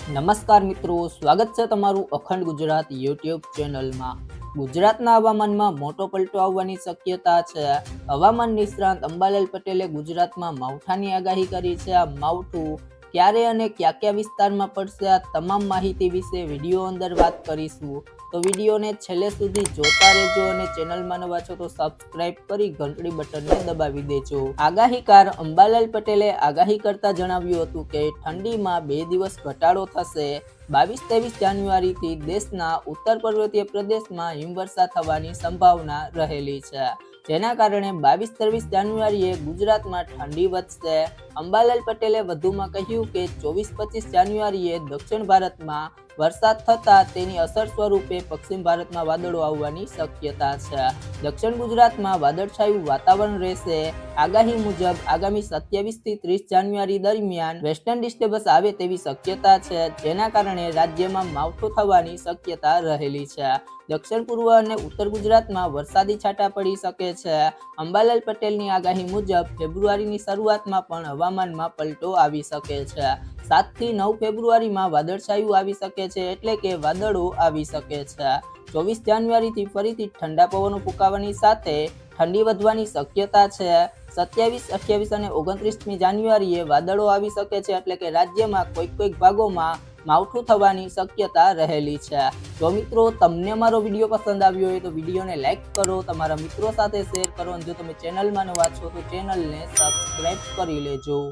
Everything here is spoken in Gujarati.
નમસ્કાર મિત્રો, સ્વાગત છે તમારું અખંડ ગુજરાત યુટ્યુબ ચેનલમાં। ગુજરાતના હવામાનમાં મોટો પલટો આવવાની શક્યતા છે। હવામાન નિષ્ણાત અંબાલાલ પટેલે ગુજરાતમાં માવઠાની આગાહી કરી છે। આ માવઠું ક્યારે અને કયા કયા વિસ્તારમાં પડશે, આ તમામ માહિતી વિશે વિડીયો અંદર વાત કરીશું। તો વિડીયોને છેલ્લે સુધી જોતા રહેજો અને ચેનલમાં નવા છો તો સબસ્ક્રાઇબ કરી ઘંટડી બટનને દબાવી દેજો। આગાહીકાર અંબાલાલ પટેલે આગાહી કરતા જણાવ્યું હતું કે ઠંડીમાં 2 દિવસ ઘટાડો થશે। 22-23 જાન્યુઆરીથી દેશના ઉત્તર પર્વતીય પ્રદેશમાં હિમવર્ષા થવાની સંભાવના રહેલી છે, જેના કારણે 22-23 જાન્યુઆરીએ ગુજરાતમાં ઠંડી વધશે। અંબાલાલ પટેલે વધુમાં કહ્યું કે 24-25 જાન્યુઆરીએ દક્ષિણ ભારતમાં વરસાદ થતા તેની અસર સ્વરૂપે પશ્ચિમ ભારતમાં વાદળો આવવાની શક્યતા છે। દક્ષિણ ગુજરાતમાં વાદળછાયું વાતાવરણ રહેશે। આગાહી મુજબ આગામી 27 થી 30 જાન્યુઆરી દરમિયાન વેસ્ટર્ન ડિસ્ટર્બન્સ આવે તેવી શક્યતા છે, જેના કારણે રાજ્યમાં માવઠું થવાની શક્યતા રહેલી છે। દક્ષિણ પૂર્વ અને ઉત્તર ગુજરાતમાં વરસાદી છાંટા પડી શકે છે। અંબાલાલ પટેલની આગાહી મુજબ ફેબ્રુઆરીની શરૂઆતમાં પણ હવામાનમાં પલટો આવી શકે છે। 7 થી 9 ફેબ્રુઆરીમાં વાદળછાયું આવી શકે છે, એટલે કે વાદળો આવી શકે છે। 24 જાન્યુઆરીથી ફરીથી ઠંડા પવનો ફૂંકાવાની સાથે ઠંડી વધવાની શક્યતા છે। 27, 28 અને 29મી જાન્યુઆરીએ વાદળો આવી શકે છે, એટલે કે રાજ્યમાં કોઈક ભાગોમાં માવઠું થવાની શક્યતા રહેલી છે। તો મિત્રો, તમને અમારો વિડીયો પસંદ આવ્યો હોય તો વિડીયોને લાઈક કરો, તમારા મિત્રો સાથે શેર કરો અને જો તમે ચેનલમાં નવા છો તો ચેનલને સબસ્ક્રાઇબ કરી લેજો।